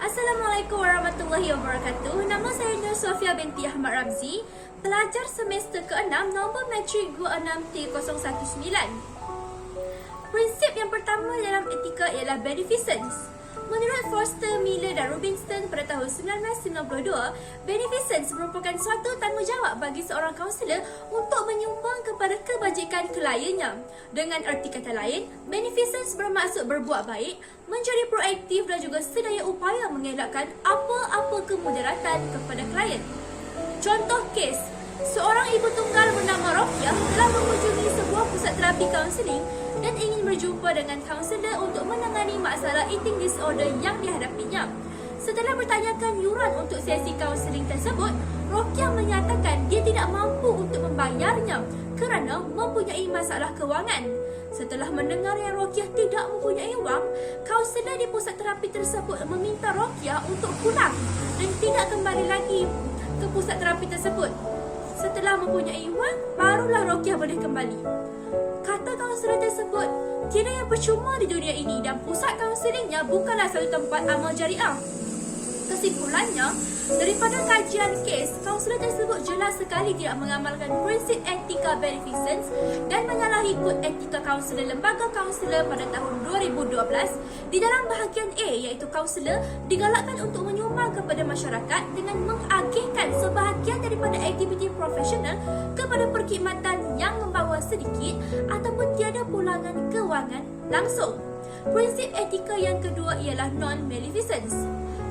Assalamualaikum warahmatullahi wabarakatuh. Nama saya Nur Sofia binti Ahmad Ramzi, pelajar semester ke-6 nombor matrik 26319. Prinsip yang pertama dalam etika ialah beneficence. Menurut Foster, Miller dan Rubinstein pada tahun 1992, beneficence merupakan suatu tanggungjawab bagi seorang kaunselor untuk menyumbang kepada kebajikan kliennya. Dengan erti kata lain, beneficence bermaksud berbuat baik, menjadi proaktif dan juga sedaya upaya mengelakkan apa-apa kemudaratan kepada klien. Contoh kes, seorang ibu tunggal bernama Rokiah telah mengunjungi sebuah pusat terapi kaunseling dan ingin berjumpa dengan kaunselor untuk menangani masalah eating disorder yang dihadapinya. Setelah bertanyakan yuran untuk sesi kaunseling tersebut, Rokiah menyatakan dia tidak mampu untuk membayarnya kerana mempunyai masalah kewangan. Setelah mendengar yang Rokiah tidak mempunyai wang, kaunselor di pusat terapi tersebut meminta Rokiah untuk pulang dan tidak kembali lagi ke pusat terapi tersebut. Setelah mempunyai wang, barulah Rokiah boleh kembali. Kata kaunselor tersebut, tiada yang percuma di dunia ini dan pusat kaunselingnya bukanlah satu tempat amal jariah. Kesimpulannya, daripada kajian kes, kaunselor tersebut jelas sekali tidak mengamalkan prinsip etika beneficence dan menyalahi kod etika kaunselor lembaga kaunselor pada tahun 2012. Di dalam bahagian A, iaitu kaunselor digalakkan untuk menyumbang kepada masyarakat dengan mengagihkan sebahagian daripada aktiviti profesional kepada perkhidmatan yang membawa sedikit ataupun tiada pulangan kewangan langsung. Prinsip etika yang kedua ialah non-maleficence.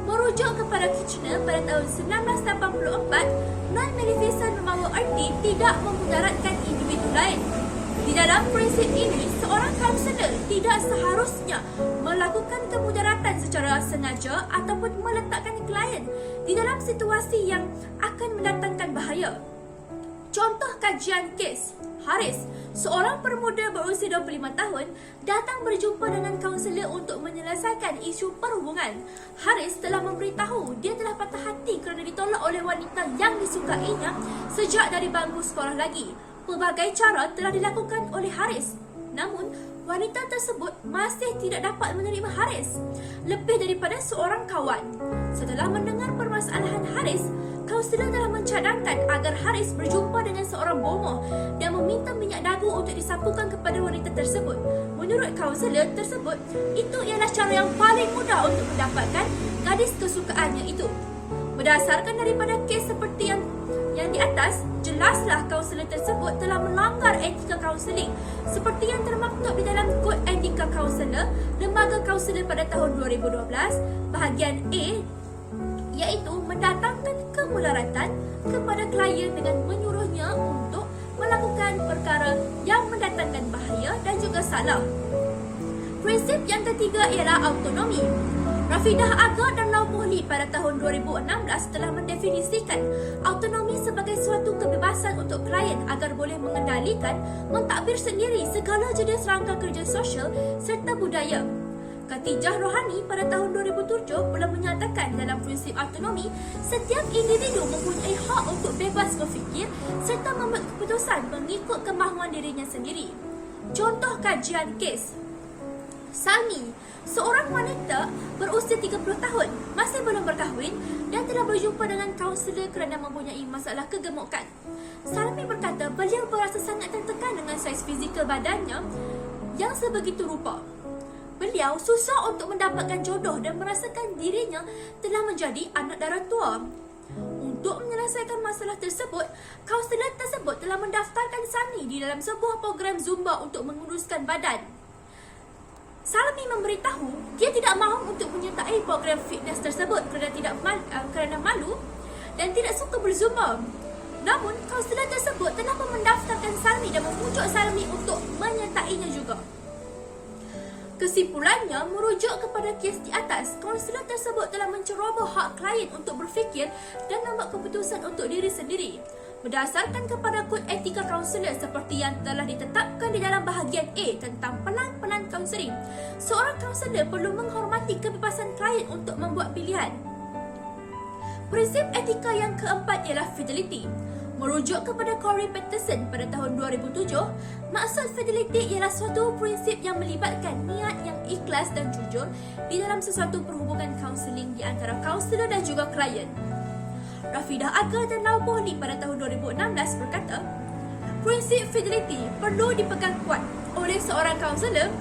Merujuk kepada Kitchener pada tahun 1984, non-maleficence membawa erti tidak memudaratkan individu lain. Di dalam prinsip ini, seorang kaunselor tidak seharusnya melakukan kemudaratan secara sengaja ataupun meletakkan klien di dalam situasi yang akan mendatangkan bahaya. Contoh kajian kes, Haris, seorang pemuda berusia 25 tahun, datang berjumpa dengan kaunselor untuk menyelesaikan isu perhubungan. Haris telah memberitahu dia telah patah hati kerana ditolak oleh wanita yang disukainya sejak dari bangku sekolah lagi. Pelbagai cara telah dilakukan oleh Haris, namun wanita tersebut masih tidak dapat menerima Haris, lebih daripada seorang kawan. Setelah mendengar permasalahan Haris, kaunselor telah mencadangkan agar Haris berjumpa dengan seorang bomoh dan meminta minyak dagu untuk disapukan kepada wanita tersebut. Menurut kaunselor tersebut, itu ialah cara yang paling mudah untuk mendapatkan gadis kesukaannya itu. Berdasarkan daripada kes seperti yang di atas, jelaslah kaunselor tersebut telah melanggar etika kaunseling seperti yang termaktub di dalam kod etika kaunselor lembaga kaunselor pada tahun 2012 bahagian A, iaitu mendatangkan kemudaratan kepada klien dengan menyuruhnya untuk melakukan perkara yang mendatangkan bahaya dan juga salah. Prinsip yang ketiga ialah autonomi. Rafidah Aga dan Lau Mohli pada tahun 2016 telah mendefinisikan autonomi sebagai suatu kebebasan untuk klien agar boleh mengendalikan, mentadbir sendiri segala jenis rangka kerja sosial serta budaya. Khatijah Rohani pada tahun 2007 pula menyatakan dalam prinsip autonomi, setiap individu mempunyai hak untuk bebas berfikir serta membuat keputusan mengikut kemahuan dirinya sendiri. Contoh kajian kes, Salmi, seorang wanita berusia 30 tahun, masih belum berkahwin dan telah berjumpa dengan kaunselor kerana mempunyai masalah kegemukan. Salmi berkata beliau berasa sangat tertekan dengan saiz fizikal badannya yang sebegitu rupa. Beliau susah untuk mendapatkan jodoh dan merasakan dirinya telah menjadi anak darah tua. Untuk menyelesaikan masalah tersebut, kaunselor tersebut telah mendaftarkan Salmi di dalam sebuah program Zumba untuk menguruskan badan. Salmi memberitahu dia tidak mahu untuk menyertai program fitness tersebut kerana malu dan tidak suka berzumba. Namun, kaunselor tersebut telah pun mendaftarkan Salmi dan memujuk Salmi untuk menyertainya juga. Kesimpulannya, merujuk kepada kes di atas, kaunselor tersebut telah menceroboh hak klien untuk berfikir dan membuat keputusan untuk diri sendiri. Berdasarkan kepada kod etika kaunselor seperti yang telah ditetapkan di dalam bahagian A tentang pelan-pelan kaunseling, seorang kaunselor perlu menghormati kebebasan klien untuk membuat pilihan. Prinsip etika yang keempat ialah fidelity. Merujuk kepada Corey Patterson pada tahun 2007, maksud fidelity ialah suatu prinsip yang melibatkan niat yang ikhlas ikhlas dan jujur di dalam sesuatu perhubungan kaunseling di antara kaunselor dan juga klien. Rafidah Aga dan Lau Bohli pada tahun 2016 berkata, prinsip fidelity perlu dipegang kuat oleh seorang kaunselor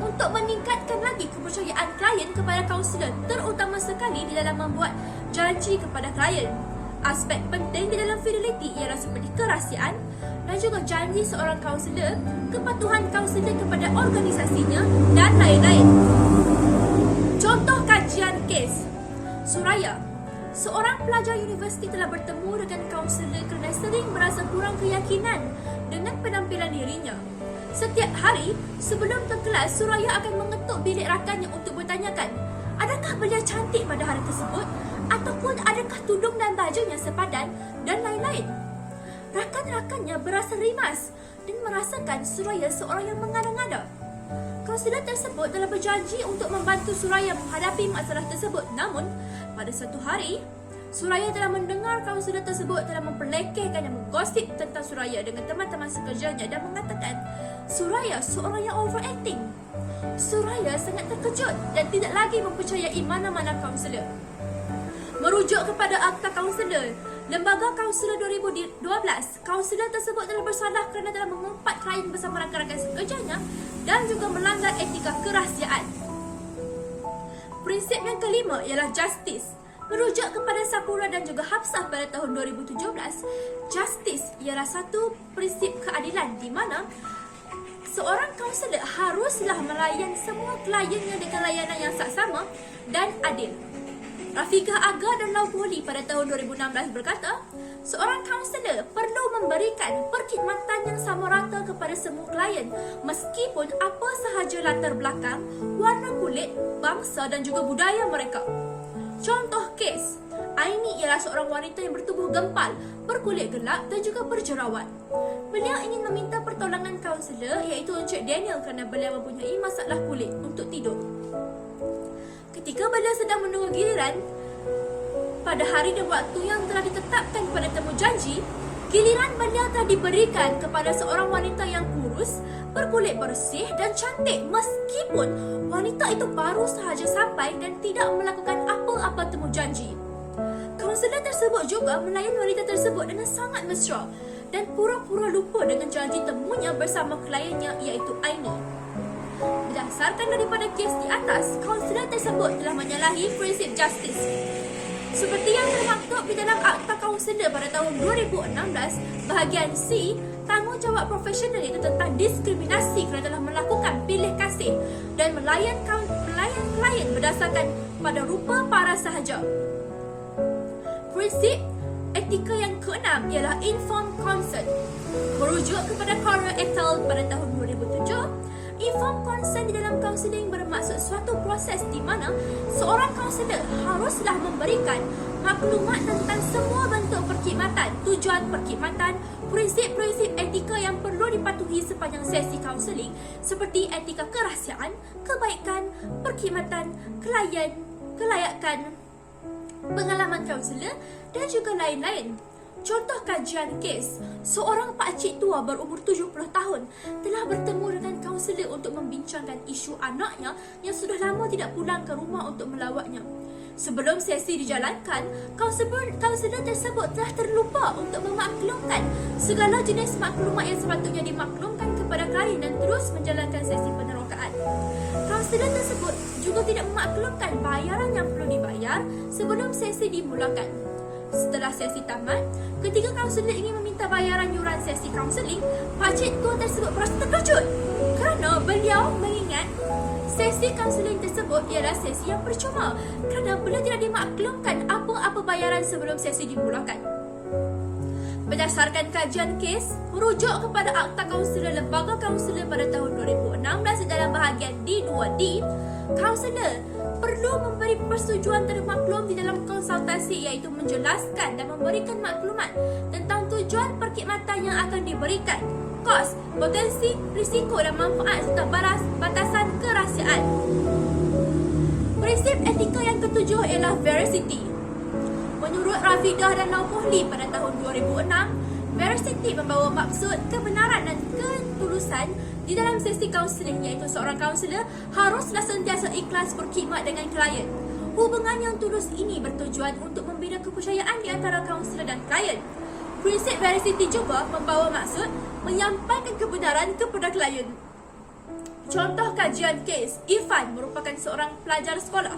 untuk meningkatkan lagi kepercayaan klien kepada kaunselor, terutama sekali di dalam membuat janji kepada klien. Aspek penting di dalam fidelity ialah seperti kerahsiaan dan juga janji seorang kaunselor, kepatuhan kaunselor kepada organisasinya dan lain-lain. Contoh kajian kes. Suraya, seorang pelajar universiti telah bertemu dengan kaunselor kerana sering merasa kurang keyakinan dengan penampilan dirinya. Setiap hari sebelum ke kelas, Suraya akan mengetuk bilik rakannya untuk bertanyakan, adakah beliau cantik pada hari tersebut? Ataupun adakah tudung dan bajunya sepadan dan lain-lain. Rakan-rakannya berasa rimas dan merasakan Suraya seorang yang mengada-ngada. Kaunselor tersebut telah berjanji untuk membantu Suraya menghadapi masalah tersebut. Namun, pada satu hari, Suraya telah mendengar kaunselor tersebut telah memperlekehkan dan menggosip tentang Suraya dengan teman-teman sekerjanya dan mengatakan, Suraya seorang yang overacting. Suraya sangat terkejut dan tidak lagi mempercayai mana-mana kaunselor. Merujuk kepada Akta Kaunselor, Lembaga Kaunselor 2012, kaunselor tersebut telah bersalah kerana telah mengumpat klien bersama rakan-rakan sekerjanya dan juga melanggar etika kerahsiaan. Prinsip yang kelima ialah justice. Merujuk kepada Sakura dan juga Hafsah pada tahun 2017, justice ialah satu prinsip keadilan di mana seorang kaunselor haruslah melayan semua kliennya dengan layanan yang saksama dan adil. Rafiqah Aga dan Lau Bohli pada tahun 2016 berkata, seorang kaunselor perlu memberikan perkhidmatan yang sama rata kepada semua klien meskipun apa sahaja latar belakang, warna kulit, bangsa dan juga budaya mereka. Contoh kes, Aini ialah seorang wanita yang bertubuh gempal, berkulit gelap dan juga berjerawat. Beliau ingin meminta pertolongan kaunselor iaitu Encik Daniel kerana beliau mempunyai masalah kulit untuk tidur. Ketika beliau sedang menunggu giliran, pada hari dan waktu yang telah ditetapkan pada temu janji, giliran beliau telah diberikan kepada seorang wanita yang kurus, berkulit bersih dan cantik meskipun wanita itu baru sahaja sampai dan tidak melakukan apa-apa temu janji. Kaunselor tersebut juga melayan wanita tersebut dengan sangat mesra dan pura-pura lupa dengan janji temunya bersama kliennya iaitu Aini. Berdasarkan daripada kes di atas, kaunselor tersebut telah menyalahi prinsip justice. Seperti yang termaktub di dalam Akta Kaunselor pada tahun 2016, bahagian C, tanggungjawab profesional itu tentang diskriminasi kerana telah melakukan pilih kasih dan melayan klien berdasarkan pada rupa paras sahaja. Prinsip etika yang keenam ialah informed consent. Merujuk kepada Carter et al. Pada tahun 2007, informed consent di dalam kaunseling bermaksud suatu proses di mana seorang kaunselor haruslah memberikan maklumat tentang semua bentuk perkhidmatan, tujuan perkhidmatan, prinsip-prinsip etika yang perlu dipatuhi sepanjang sesi kaunseling seperti etika kerahsiaan, kebaikan, perkhidmatan, klien, kelayakan, pengalaman kaunselor dan juga lain-lain. Contoh kajian kes, seorang pakcik tua berumur 70 tahun telah bertemu dengan kaunselor untuk membincangkan isu anaknya yang sudah lama tidak pulang ke rumah untuk melawatnya. Sebelum sesi dijalankan, kaunselor tersebut telah terlupa untuk memaklumkan segala jenis maklumat yang sepatutnya dimaklumkan kepada klien dan terus menjalankan sesi penerokaan. Kaunselor tersebut juga tidak memaklumkan bayaran yang perlu dibayar sebelum sesi dimulakan. Setelah sesi tamat, ketika kaunselor ingin meminta bayaran yuran sesi kaunseling, pakcik tua tersebut berasa terkejut kerana beliau mengingat sesi kaunseling tersebut ialah sesi yang percuma kerana beliau tidak dimaklumkan apa-apa bayaran sebelum sesi dimulakan. Berdasarkan kajian kes, merujuk kepada Akta Kaunselor Lembaga Kaunselor pada tahun 2016 dalam bahagian D2D, kaunselor perlu memberi persetujuan termaklum di dalam konsultasi iaitu menjelaskan dan memberikan maklumat tentang tujuan perkhidmatan yang akan diberikan, kos, potensi, risiko dan manfaat serta batasan kerahsiaan. Prinsip etika yang ketujuh ialah veracity. Menurut Rafidah dan Lau Bohli pada tahun 2006, veracity membawa maksud kebenaran dan ketulusan Di dalam sesi kaunseling, iaitu seorang kaunselor haruslah sentiasa ikhlas berkhidmat dengan klien. Hubungan yang tulus ini bertujuan untuk membina kepercayaan di antara kaunselor dan klien. Prinsip veracity juga membawa maksud menyampaikan kebenaran kepada klien. Contoh kajian kes, Irfan merupakan seorang pelajar sekolah.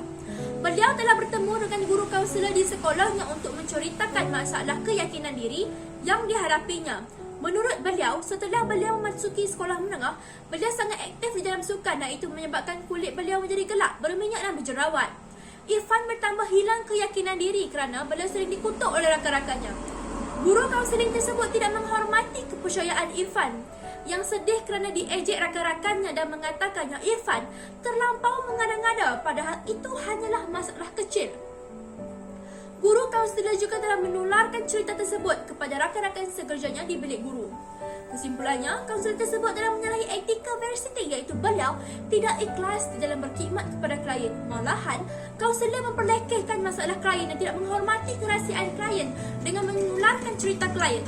Beliau telah bertemu dengan guru kaunselor di sekolahnya untuk menceritakan masalah keyakinan diri yang dihadapinya. Menurut beliau, setelah beliau memasuki sekolah menengah, beliau sangat aktif di dalam sukan dan itu menyebabkan kulit beliau menjadi gelap, berminyak dan berjerawat. Irfan bertambah hilang keyakinan diri kerana beliau sering dikutuk oleh rakan-rakannya. Guru kaunseling tersebut tidak menghormati kepercayaan Irfan yang sedih kerana diejek rakan-rakannya dan mengatakannya Irfan terlampau mengada-ngada, padahal itu hanyalah masalah kecil. Guru kaunselor juga telah menularkan cerita tersebut kepada rakan-rakan sekerjanya di bilik guru. Kesimpulannya, kaunselor tersebut telah menyalahi etika veracity, iaitu beliau tidak ikhlas di dalam berkhidmat kepada klien. Malahan, kaunselor memperlekehkan masalah klien dan tidak menghormati kerahsiaan klien dengan menularkan cerita klien.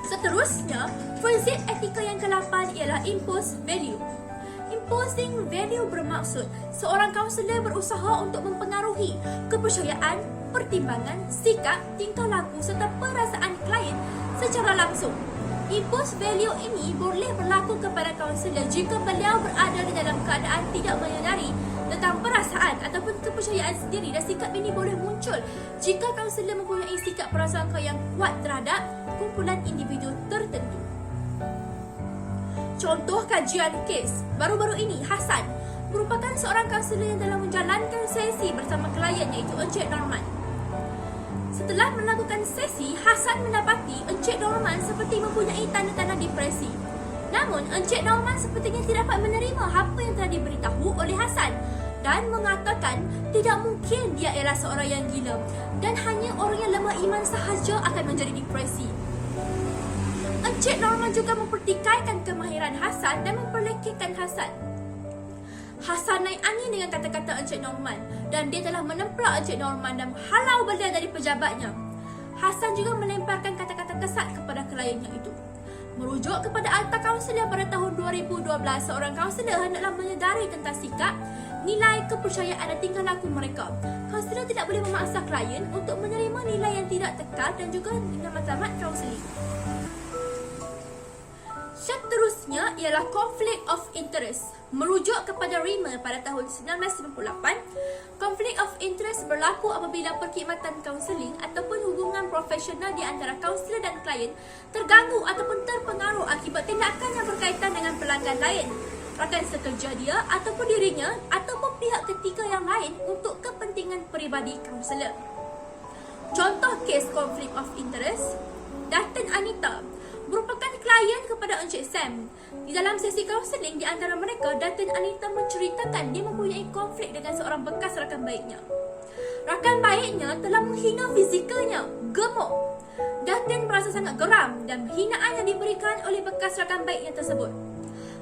Seterusnya, prinsip etika yang ke-8 ialah impose value. Imposing value bermaksud seorang kaunselor berusaha untuk mempengaruhi kepercayaan, pertimbangan, sikap, tingkah laku serta perasaan klien secara langsung. Impose value ini boleh berlaku kepada kaunselor jika beliau berada di dalam keadaan tidak menyedari tentang perasaan ataupun kepercayaan sendiri, dan sikap ini boleh muncul jika kaunselor mempunyai sikap prasangka yang kuat terhadap kumpulan individu tertentu. Contoh kajian kes, baru-baru ini Hasan merupakan seorang kaunselor yang telah menjalankan sesi bersama klien iaitu Encik Norman. Setelah melakukan sesi, Hasan mendapati Encik Norman seperti mempunyai tanda-tanda depresi. Namun, Encik Norman sepertinya tidak dapat menerima apa yang telah diberitahu oleh Hasan dan mengatakan tidak mungkin dia ialah seorang yang gila dan hanya orang yang lemah iman sahaja akan menjadi depresi. Encik Norman juga mempertikaikan kemahiran Hasan dan memperlekehkan Hasan. Hasan naik angin dengan kata-kata Encik Norman dan dia telah menempelak Encik Norman dan menghalau beliau dari pejabatnya. Hasan juga melemparkan kata-kata kesat kepada kliennya itu. Merujuk kepada akta kaunselor pada tahun 2012, seorang kaunselor hendaklah menyedari tentang sikap, nilai, kepercayaan dan tingkah laku mereka. Kaunselor tidak boleh memaksa klien untuk menerima nilai yang tidak tekal dan juga dengan matlamat kaunseling. Seterusnya ialah conflict of interest. Merujuk kepada Rimmer pada tahun 1998, conflict of interest berlaku apabila perkhidmatan kaunseling ataupun hubungan profesional di antara kaunselor dan klien terganggu ataupun terpengaruh akibat tindakan yang berkaitan dengan pelanggan lain, rakan sekerja dia ataupun dirinya ataupun pihak ketiga yang lain untuk kepentingan peribadi kaunselor. Contoh kes conflict of interest, Datin Anita merupakan klien kepada Encik Sam. Di dalam sesi kaunseling, di antara mereka, Datin Anita menceritakan dia mempunyai konflik dengan seorang bekas rakan baiknya. Rakan baiknya telah menghina fizikalnya, gemuk. Datin merasa sangat geram dan hinaan yang diberikan oleh bekas rakan baiknya tersebut.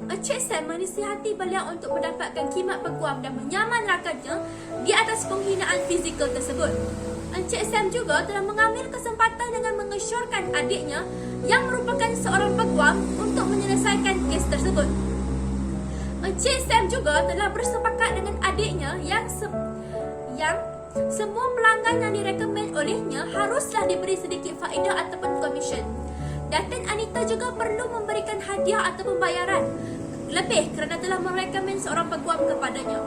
Encik Sam menasihati beliau untuk mendapatkan khidmat peguam dan menyaman rakannya di atas penghinaan fizikal tersebut. Encik Sam juga telah mengambil kesempatan dengan mengesyorkan adiknya yang merupakan seorang peguam untuk menyelesaikan kes tersebut. Encik Sam juga telah bersepakat dengan adiknya yang semua pelanggan yang direkomend olehnya haruslah diberi sedikit faedah ataupun komisen. Datin Anita juga perlu memberikan hadiah atau pembayaran lebih kerana telah merekomend seorang peguam kepadanya.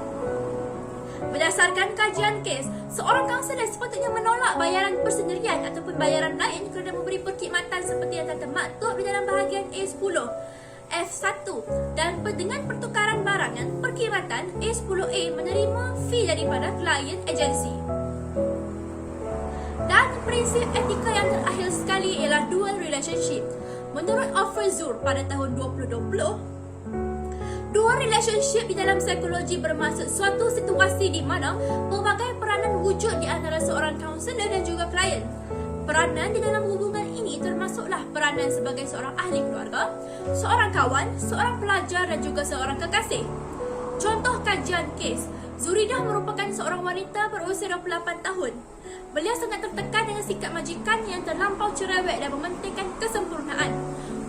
Berdasarkan kajian kes, seorang kaunselor sepatutnya menolak bayaran persendirian ataupun bayaran lain kerana memberi perkhidmatan seperti yang telah termaktub di dalam bahagian A10, F1 dan dengan pertukaran barangan perkhidmatan A10A menerima fee daripada klien agensi. Dan prinsip etika yang terakhir sekali ialah dual relationship. Menurut Offer Zur pada tahun 2020, dual relationship di dalam psikologi bermaksud suatu situasi di mana pelbagai peranan wujud di antara seorang kaunselor dan juga klien. Peranan di dalam hubungan ini termasuklah peranan sebagai seorang ahli keluarga, seorang kawan, seorang pelajar dan juga seorang kekasih. Contoh kajian kes, Zuridah merupakan seorang wanita berusia 28 tahun. Beliau sangat tertekan dengan sikap majikan yang terlampau cerewet dan mementingkan kesempurnaan.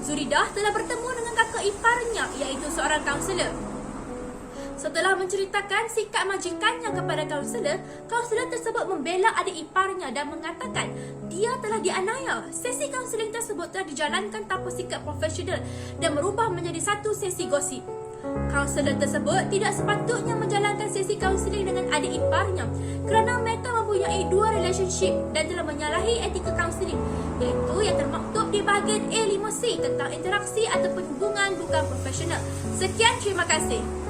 Zuridah telah bertemu dengan dengan kakak iparnya iaitu seorang kaunselor. Setelah menceritakan sikap majikannya kepada kaunselor, kaunselor tersebut membela adik iparnya dan mengatakan dia telah dianiaya. Sesi kaunseling tersebut telah dijalankan tanpa sikap profesional dan berubah menjadi satu sesi gosip. Kaunselor tersebut tidak sepatutnya menjalankan sesi kaunseling dengan adik iparnya kerana mereka mempunyai dua relationship dan telah menyalahi etika kaunseling, iaitu yang termaktub di bahagian A5C tentang interaksi ataupun hubungan bukan profesional. Sekian, terima kasih.